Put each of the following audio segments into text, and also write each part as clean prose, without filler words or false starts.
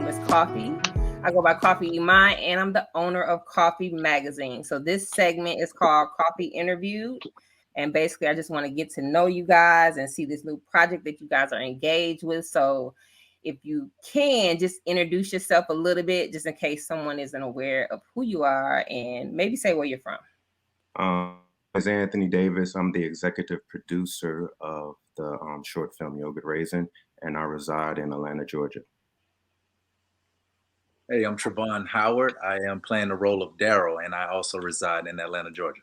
name is Coffe. I go by Coffe Iman, and I'm the owner of Coffee Magazine. So this segment is called Coffea Interviewed. And basically, I just want to get to know you guys and see this new project that you guys are engaged with. So if you can, just introduce yourself a little bit, just in case someone isn't aware of who you are, and maybe say where you're from. As Anthony Davis, I'm the executive producer of the short film Yogurt Raisin, and I reside in Atlanta, Georgia. Hey, I'm Trivon Howard. I am playing the role of Daryl, and I also reside in Atlanta, Georgia.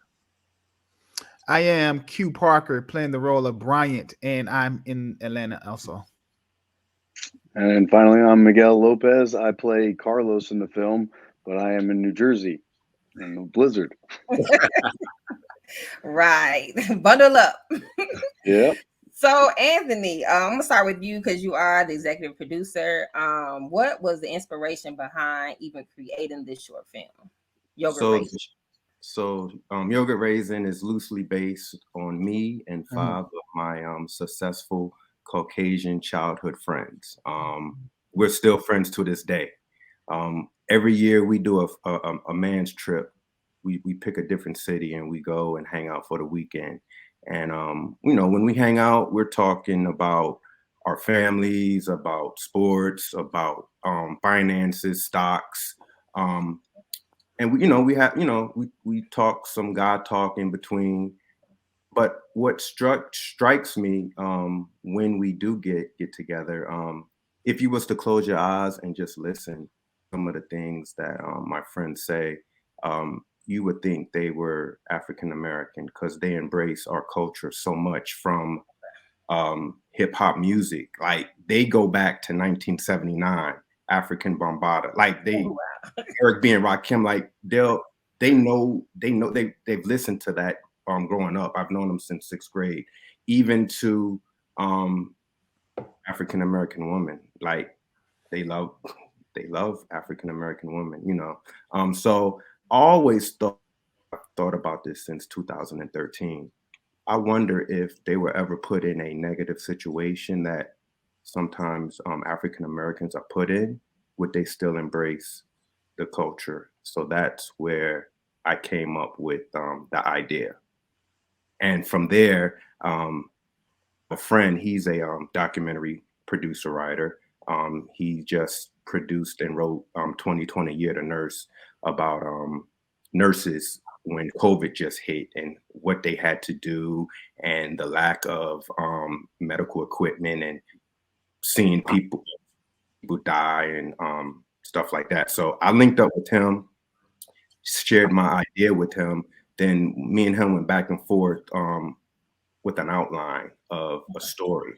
I am Q Parker, playing the role of Bryant, and I'm in Atlanta also. And finally, I'm Miguel Lopez. I play Carlos in the film, but I am in New Jersey in the blizzard. Right. Bundle up. Yep. So, Anthony, I'm going to start with you because you are the executive producer. What was the inspiration behind even creating this short film, Yogurt Raisin? Yogurt Raisin is loosely based on me and five of my successful Caucasian childhood friends. We're still friends to this day. Every year we do a man's trip. We pick a different city and we go and hang out for the weekend. And, when we hang out, we're talking about our families, about sports, about finances, stocks. And we talk some God talk in between. But what strikes me when we do get together, if you was to close your eyes and just listen, some of the things that my friends say, you would think they were African American because they embrace our culture so much from hip hop music. Like they go back to 1979, African Bombata. Like Eric B and Rakim, like they've listened to that growing up. I've known them since 6th grade. Even to African American women, like they love African American women. So always thought about this since 2013. I wonder if they were ever put in a negative situation that sometimes African Americans are put in, would they still embrace the culture? So that's where I came up with the idea. And from there, a friend, he's a documentary producer writer. He just produced and wrote 2020 Year to Nurse about nurses when COVID just hit and what they had to do and the lack of medical equipment and seeing people die and stuff like that. So I linked up with him, shared my idea with him. Then me and him went back and forth with an outline of a story.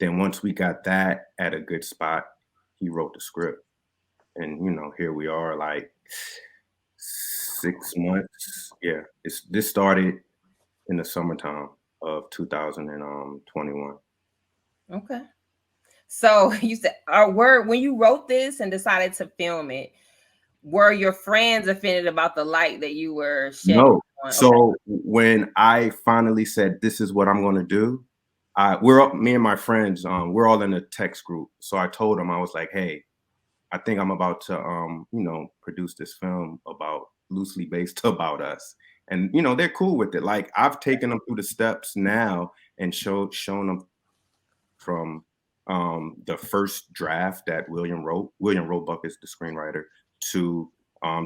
Then once we got that at a good spot, he wrote the script. And, here we are like 6 months. Yeah, this started in the summertime of 2021. Okay. So you said, when you wrote this and decided to film it, were your friends offended about the light that you were shedding? No. So when I finally said, this is what I'm going to do, me and my friends, we're all in a text group. So I told them, I was like, hey, I think I'm about to, produce this film loosely based about us. And, they're cool with it. Like I've taken them through the steps now and shown them from the first draft that William Roebuck is the screenwriter, to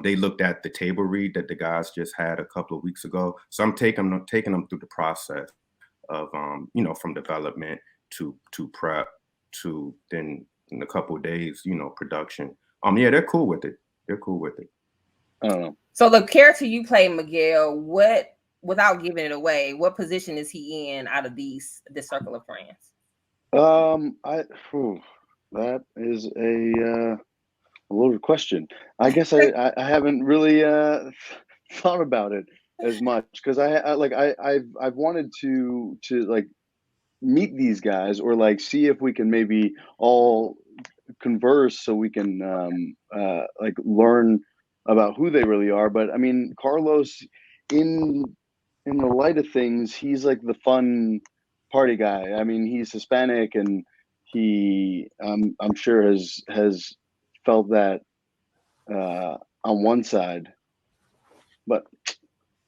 they looked at the table read that the guys just had a couple of weeks ago. So I'm taking them through the process of from development to prep to then in a couple of days, production. Yeah, they're cool with it. I don't know. So the character you play, Miguel, without giving it away, what position is he in out of this circle of friends? That is a loaded question. I guess I haven't really thought about it as much because I've wanted to like meet these guys or like see if we can maybe all converse so we can like learn about who they really are. But I mean, Carlos, in the light of things, he's like the fun party guy. I mean, he's Hispanic and he I'm sure has felt that on one side, but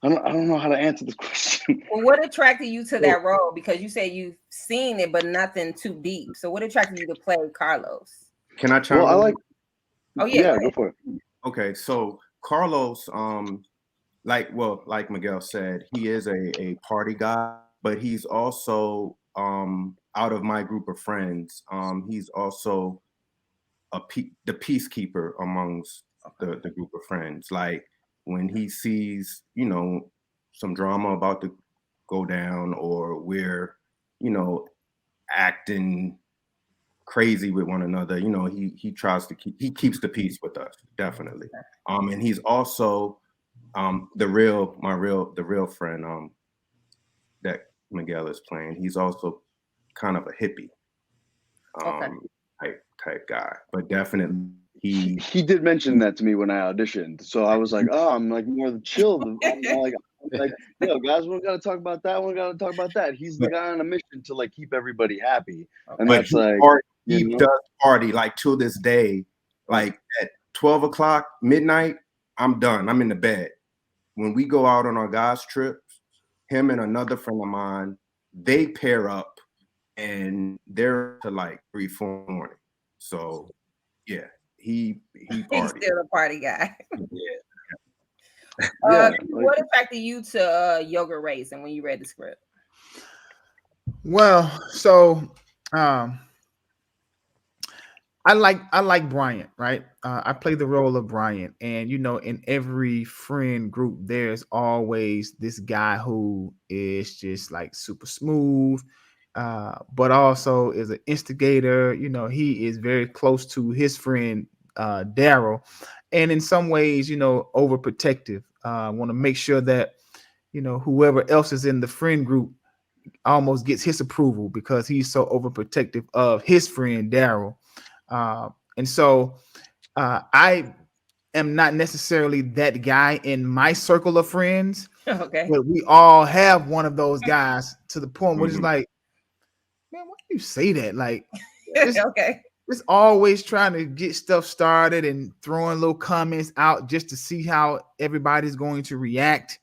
I don't know how to answer this question. Well, what attracted you to that role? Because you say you've seen it, but nothing too deep. So what attracted you to play Carlos? Can I chime in? Well, I like. Oh yeah, go for it. Okay, so Carlos, like Miguel said, he is a party guy, but he's also out of my group of friends. He's also the peacekeeper amongst the group of friends. Like when he sees, some drama about to go down, or we're, acting crazy with one another, he tries to keeps the peace with us, definitely. And he's also the real friend that Miguel is playing. He's also kind of a hippie type guy, but definitely he did mention that to me when I auditioned. So I was like, oh, I'm like more the chill. Like, yo, guys, we gotta talk about that. We gotta talk about that. He's the guy on a mission to like keep everybody happy, and but that's like he does party like till this day. Like at 12 o'clock midnight, I'm done. I'm in the bed. When we go out on our guys' trips, him and another friend of mine, they pair up and they're to like 3, 4 morning. So yeah, he's still a party guy. Yeah. What attracted you to Yogurt Raisin when you read the script? Well, so I like Bryant, right? I play the role of Bryant, and in every friend group, there's always this guy who is just like super smooth, but also is an instigator. He is very close to his friend Daryl, and in some ways, overprotective. Want to make sure that whoever else is in the friend group almost gets his approval because he's so overprotective of his friend Daryl. And so I am not necessarily that guy in my circle of friends. Okay. But we all have one of those guys to the point where it's like, man, why do you say that? Like, just always trying to get stuff started and throwing little comments out just to see how everybody's going to react,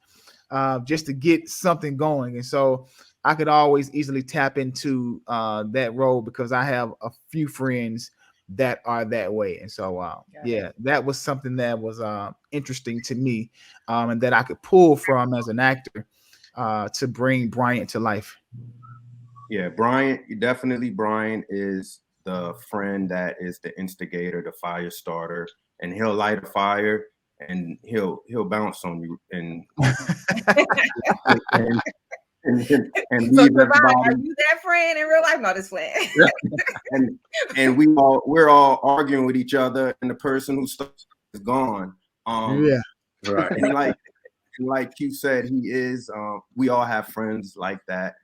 just to get something going. And so I could always easily tap into that role because I have a few friends that are that way. And so, that was something that was interesting to me, and that I could pull from as an actor to bring Bryant to life. Yeah, Bryant is the friend that is the instigator, the fire starter, and he'll light a fire and he'll bounce on you and and so leave Trivon, everybody. are you that friend in real life? No, this friend. and we're all arguing with each other, and the person who starts is gone. Right. And like you said, he is. We all have friends like that.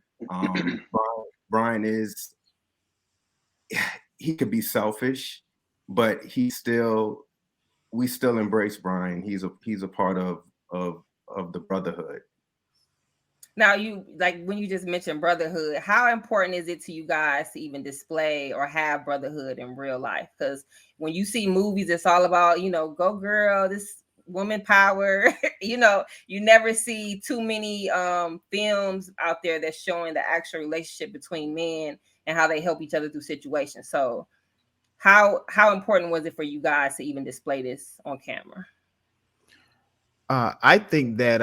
Brian is. He could be selfish, but we still embrace Brian. He's a part of the brotherhood. Now, when you just mentioned brotherhood, how important is it to you guys to even display or have brotherhood in real life? Because when you see movies, it's all about, go girl, this woman power. You never see too many films out there that's showing the actual relationship between men and how they help each other through situations. So how important was it for you guys to even display this on camera? I think that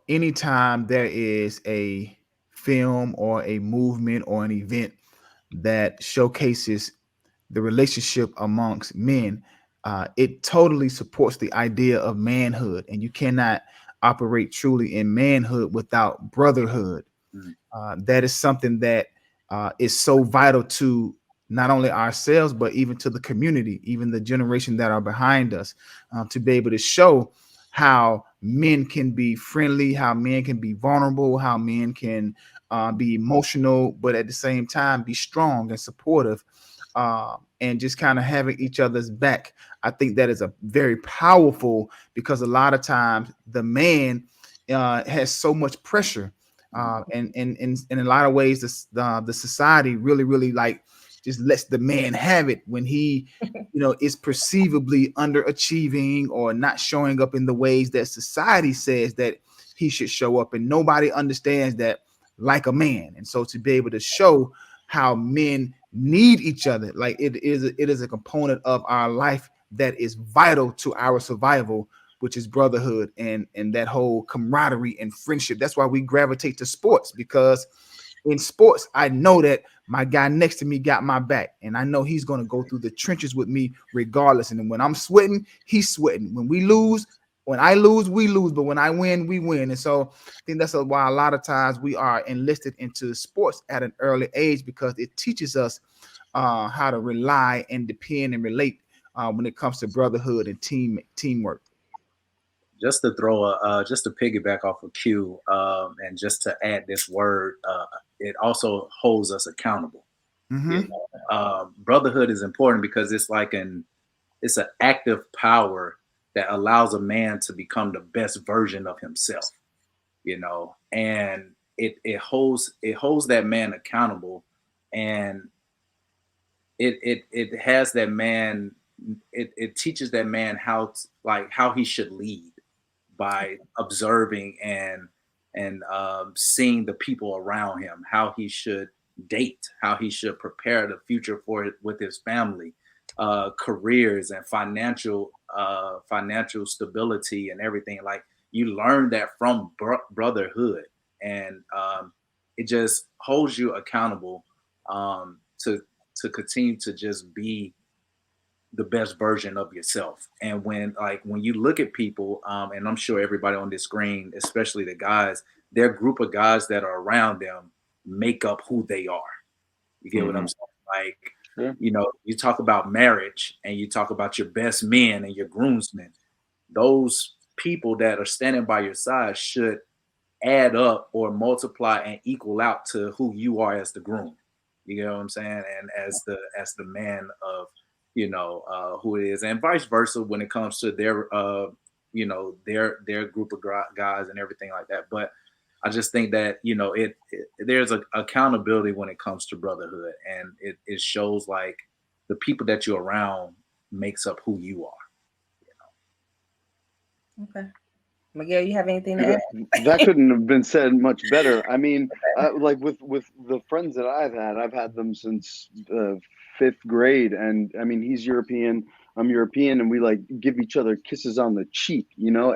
anytime there is a film or a movement or an event that showcases the relationship amongst men, it totally supports the idea of manhood, and you cannot operate truly in manhood without brotherhood. That is something that is so vital to not only ourselves, but even to the community, even the generation that are behind us, to be able to show how men can be friendly, how men can be vulnerable, how men can be emotional, but at the same time be strong and supportive, and just kind of having each other's back. I think that is a very powerful, because a lot of times the man has so much pressure, and in a lot of ways, the society really, really like just lets the man have it when he, is perceivably underachieving or not showing up in the ways that society says that he should show up, and nobody understands that like a man. And so to be able to show how men need each other, like it is a component of our life that is vital to our survival, which is brotherhood and that whole camaraderie and friendship. That's why we gravitate to sports, because in sports, I know that my guy next to me got my back, and I know he's going to go through the trenches with me regardless. And when I'm sweating, he's sweating. When I lose, we lose, but when I win, we win. And so I think that's why a lot of times we are enlisted into sports at an early age, because it teaches us how to rely and depend and relate when it comes to brotherhood and teamwork. Just to just to piggyback off of Q, and just to add this word, it also holds us accountable. Mm-hmm. Brotherhood is important because it's it's an active power that allows a man to become the best version of himself, and it holds that man accountable, and it has that man, it teaches that man how he should lead by observing and seeing the people around him, how he should date, how he should prepare the future for it with his family, careers and financial stability and everything. Like, you learn that from brotherhood, and it just holds you accountable to continue to just be the best version of yourself. And when you look at people, and I'm sure everybody on this screen, especially the guys, their group of guys that are around them make up who they are. You get what I'm saying? You talk about marriage and you talk about your best men and your groomsmen. Those people that are standing by your side should add up or multiply and equal out to who you are as the groom. You get what I'm saying? And as the man of, who it is, and vice versa when it comes to their group of guys and everything like that. But I just think that, there's a accountability when it comes to brotherhood, and it shows like the people that you're around makes up who you are. Okay. Miguel, you have anything to add? That couldn't have been said much better. I mean, like with the friends that I've had them since 5th grade, and I mean, he's European, I'm European, and we like give each other kisses on the cheek.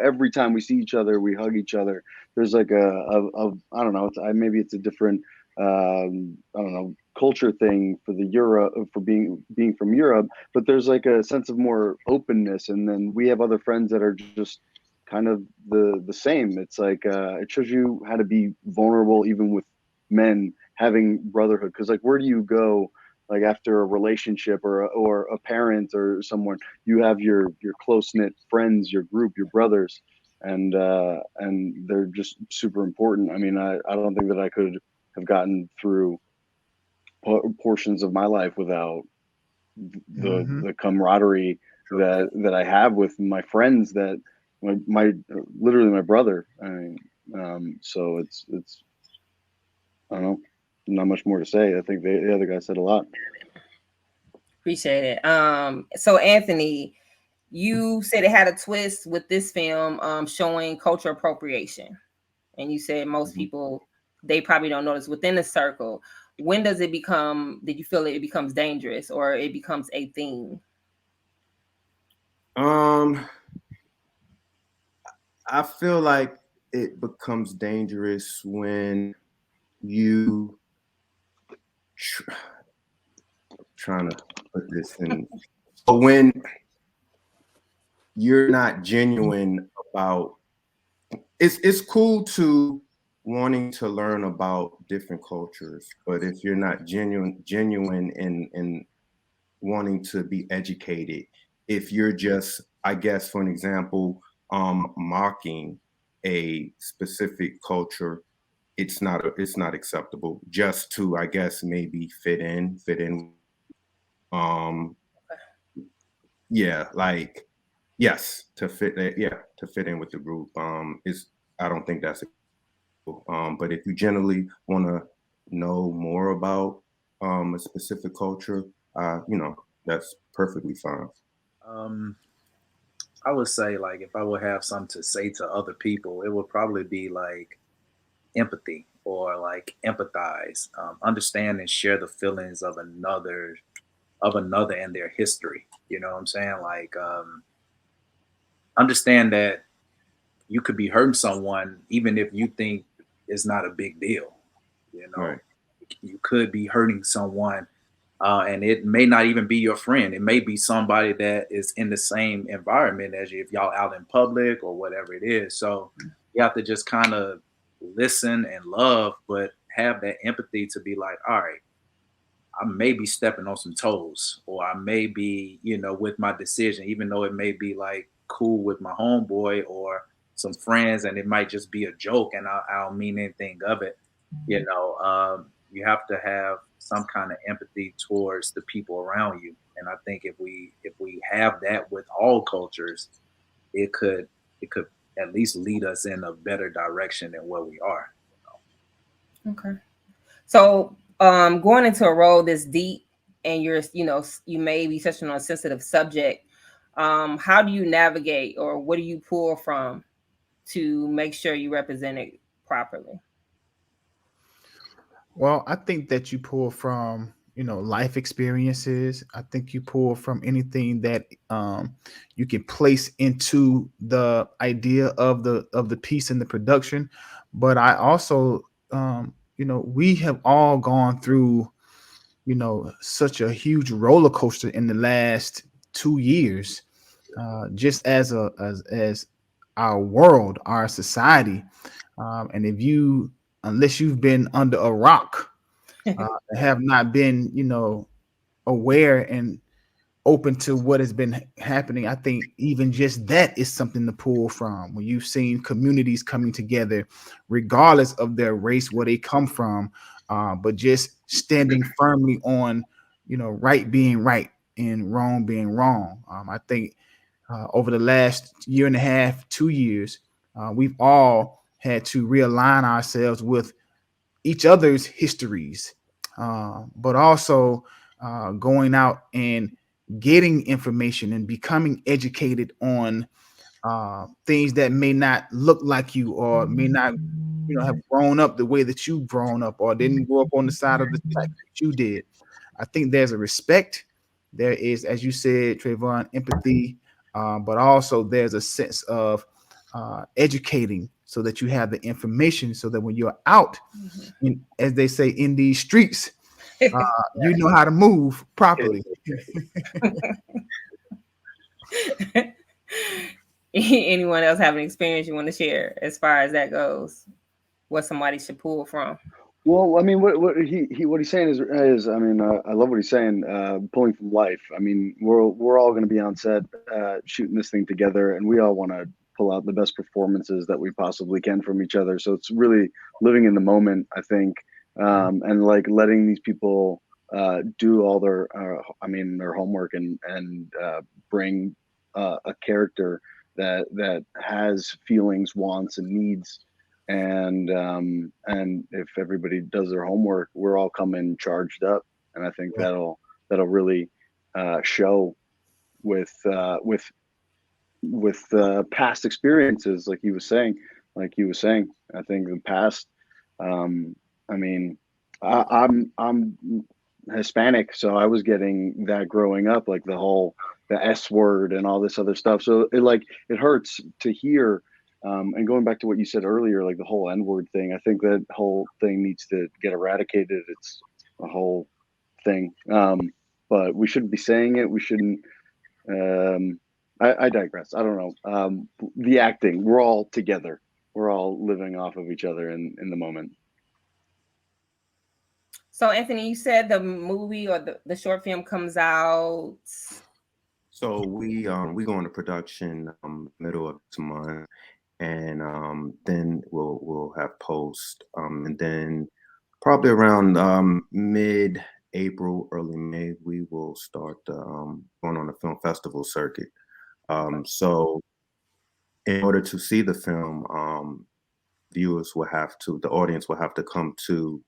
Every time we see each other, we hug each other. There's like a I don't know, maybe it's a different I don't know, culture thing for being from Europe, but there's like a sense of more openness. And then we have other friends that are just kind of the same. It's like it shows you how to be vulnerable even with men having brotherhood, because like, where do you go like after a relationship or a parent or someone? You have your close-knit friends, your group, your brothers, and they're just super important. I mean, I don't think that I could have gotten through portions of my life without the camaraderie that I have with my friends, that my literally my brother. I mean, so it's I don't know, not much more to say. I think the other guy said a lot. Appreciate it. So Anthony, you said it had a twist with this film, showing cultural appropriation, and you said most people, they probably don't notice within the circle. When does it become? Did you feel it becomes dangerous or it becomes a thing? I feel like it becomes dangerous when you trying to put this in. So when you're not genuine about it's cool to wanting to learn about different cultures, but if you're not genuine in wanting to be educated, if you're just, I guess, for an example, mocking a specific culture, it's not acceptable just to, I guess, maybe fit in. Yeah, like, yes, to fit in with the group. I don't think that's but if you generally want to know more about a specific culture, that's perfectly fine. I would say, like, if I would have something to say to other people, it would probably be like empathy, or like empathize, understand and share the feelings of another and their history. You know what I'm saying? Like, understand that you could be hurting someone even if you think it's not a big deal. You know, Right. you could be hurting someone, and it may not even be your friend. It may be somebody that is in the same environment as you, if y'all out in public or whatever it is. So you have to just kind of listen and love, but have that empathy to be like, all right, I may be stepping on some toes, or I may be, with my decision, even though it may be like cool with my homeboy or some friends, and it might just be a joke, and I don't mean anything of it. You have to have some kind of empathy towards the people around you, and I think if we have that with all cultures, it could at least lead us in a better direction than where we are. Okay. So, going into a role this deep, and you may be touching on a sensitive subject, how do you navigate, or what do you pull from to make sure you represent it properly? Well, I think that you pull from, life experiences. I think you pull from anything that you can place into the idea of the piece and the production. But I also, we have all gone through, such a huge roller coaster in the last 2 years, just as our world, our society. And unless you've been under a rock, have not been, aware and open to what has been happening, I think even just that is something to pull from. When you've seen communities coming together, regardless of their race, where they come from, but just standing firmly on, right being right and wrong being wrong. I think over the last year and a half, 2 years, we've all had to realign ourselves with each other's histories, but also going out and getting information and becoming educated on things that may not look like you, or may not, have grown up the way that you've grown up, or didn't grow up on the side of the track that you did. I think there's a respect. There is, as you said, Trivon, empathy, but also there's a sense of educating, so that you have the information, so that when you're out, as they say, in these streets, you know how to move properly. Anyone else have an experience you want to share as far as that goes? What somebody should pull from? Well, I mean, what he's saying is I mean, I love what he's saying. Pulling from life. I mean, we're all going to be on set shooting this thing together, and we all want to pull out the best performances that we possibly can from each other. So it's really living in the moment, I think, and like letting these people do all their, their homework, and bring a character that has feelings, wants, and needs. And if everybody does their homework, we're all coming charged up, and I think that'll really show with past experiences, like he was saying. I think the past. I mean, I'm Hispanic, so I was getting that growing up, like the S word and all this other stuff. So it hurts to hear. And going back to what you said earlier, like the whole N-word thing, I think that whole thing needs to get eradicated. It's a whole thing. But we shouldn't be saying it. We shouldn't. I digress. I don't know. The acting, we're all together. We're all living off of each other in the moment. So, Anthony, you said the movie or the short film comes out. So we go into production middle of this month, and then we'll have post, and then probably around mid-April, early May, we will start going on the film festival circuit. So in order to see the film, the audience will have to come to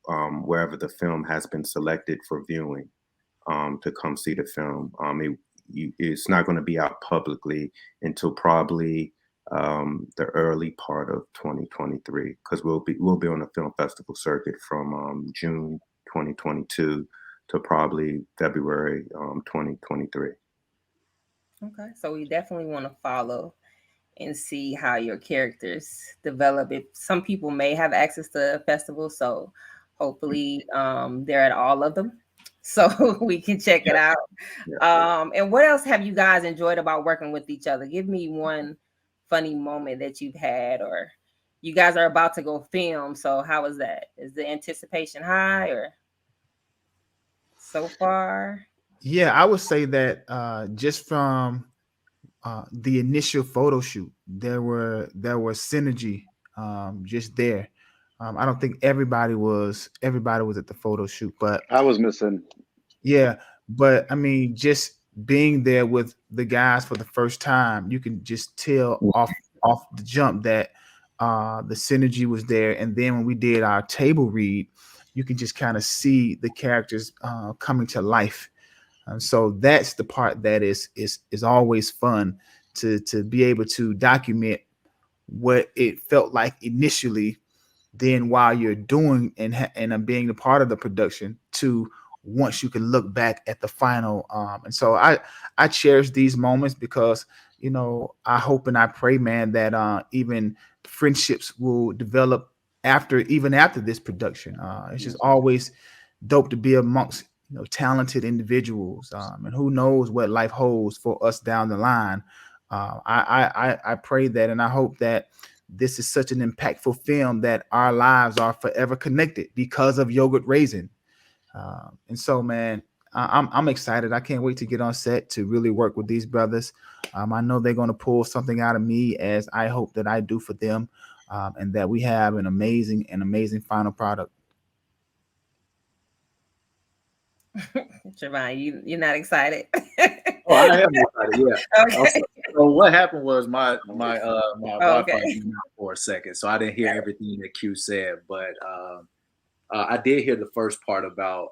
wherever the film has been selected for viewing to come see the film. It's not going to be out publicly until probably the early part of 2023, because we'll be on the film festival circuit from June 2022 to probably February 2023. Okay, so we definitely want to follow and see how your characters develop. If some people may have access to festivals, so hopefully they're at all of them, so we can check it out. And what else have you guys enjoyed about working with each other? Give me one funny moment that you've had, or you guys are about to go film. So how is that? Is the anticipation high or so far? Yeah, I would say that just from the initial photo shoot, there were synergy just there. I don't think everybody was at the photo shoot, but I was missing. yeah, but I mean, just being there with the guys for the first time, you can just tell off the jump that the synergy was there. And then when we did our table read, you can just kind of see the characters coming to life. So that's the part that is always fun to be able to document what it felt like initially, then while you're doing and being a part of the production, to once you can look back at the final. And so I cherish these moments because, you know, I hope and I pray, man, that even friendships will develop after this production. It's just always dope to be amongst, you know, talented individuals, and who knows what life holds for us down the line. I pray that, and I hope that this is such an impactful film that our lives are forever connected because of Yogurt Raisin. And so, man, I'm excited. I can't wait to get on set to really work with these brothers. I know they're going to pull something out of me, as I hope that I do for them, and that we have an amazing final product. Trivon, you're not excited? Oh, I am excited. Yeah. Okay. So what happened was my Wi-Fi Okay. went out for a second, so I didn't hear everything that Q said, but I did hear the first part about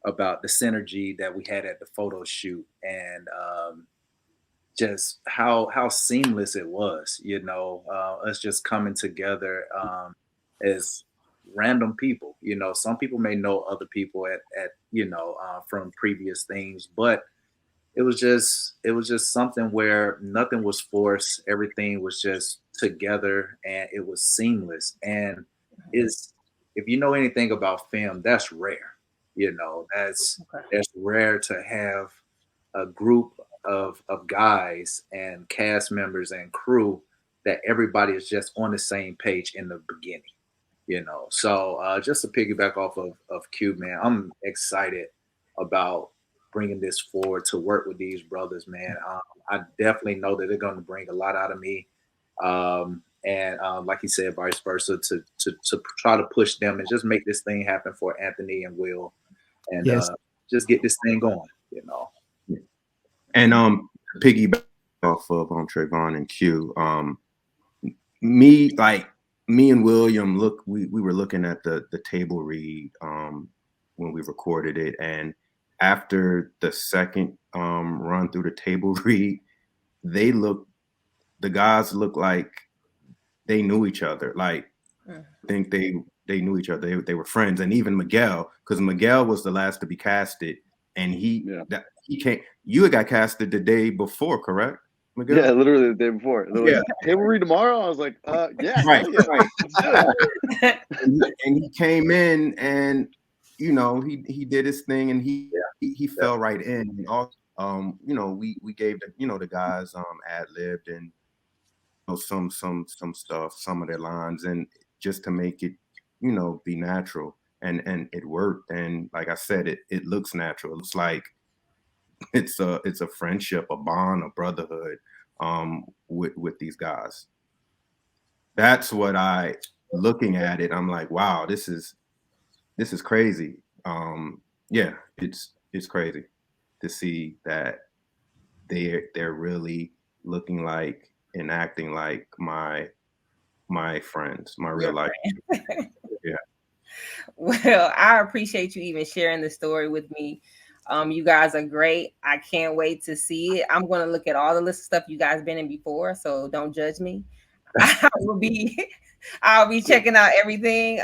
the synergy that we had at the photo shoot, and just how seamless it was. You know, us just coming together as random people. You know, some people may know other people at from previous things, but it was just something where nothing was forced. Everything was just together, and it was seamless. And if you know anything about film, that's rare. You know, that's rare to have a group of guys and cast members and crew that everybody is just on the same page in the beginning. You know, so just to piggyback off of Q, man, I'm excited about bringing this forward to work with these brothers, man. I definitely know that they're going to bring a lot out of me, and like you said, vice versa, to try to push them and just make this thing happen for Anthony and Will, and just get this thing going, you know. And piggyback off of Trivon and Q, me and William, we were looking at the table read when we recorded it, and after the second run through the table read, the guys looked like they knew each other. Like, I think they knew each other. They were friends. And even Miguel, because Miguel was the last to be casted, and he came. You had got casted the day before, correct, Miguel? Yeah, literally the day before. They're like, table read tomorrow. I was like, yeah, right. And he came in, and you know, he did his thing, and he fell right in. And also, you know, we gave the guys ad-libbed and some stuff, some of their lines, and just to make it, you know, be natural, and it worked. And like I said, it looks natural. It looks like it's a friendship, a bond, a brotherhood with these guys. That's what looking at it, I'm like, wow, this is crazy. It's crazy to see that they're really looking like and acting like my my friends, my Your real life. Yeah. Well, I appreciate you even sharing the story with me. You guys are great. I can't wait to see it. I'm going to look at all the list of stuff you guys been in before, so don't judge me. I'll be checking out everything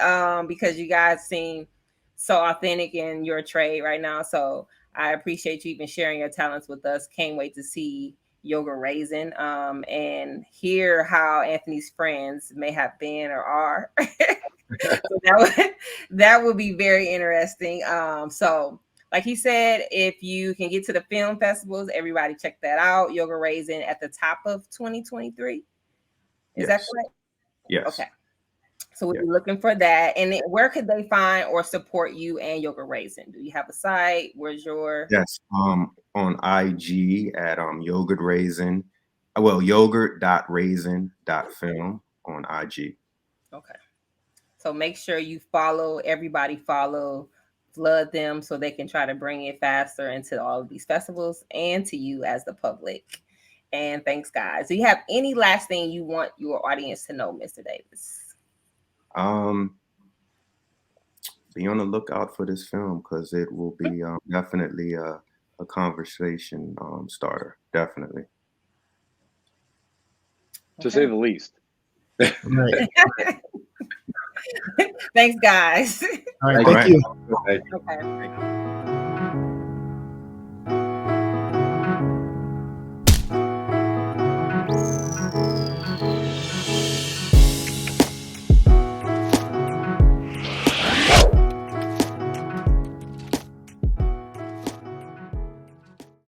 because you guys seem so authentic in your trade right now. So I appreciate you even sharing your talents with us. Can't wait to see Yogurt Raisin and hear how Anthony's friends may have been or are. So that would be very interesting. So like he said, if you can get to the film festivals, everybody check that out. Yogurt Raisin at the top of 2023. Is that correct? Yes. Okay. So we'll be looking for that. And where could they find or support you and Yogurt Raisin? Do you have a site? Where's your? Yes. On IG at Yogurt Raisin. Well, yogurt.raisin.film on IG. Okay. So make sure you everybody follow, flood them so they can try to bring it faster into all of these festivals and to you as the public. And thanks, guys. Do you have any last thing you want your audience to know, Mr. Davis? Be on the lookout for this film because it will be definitely a conversation starter. Definitely. To say the least. Right. Thanks, guys. All right. Thank you. Okay.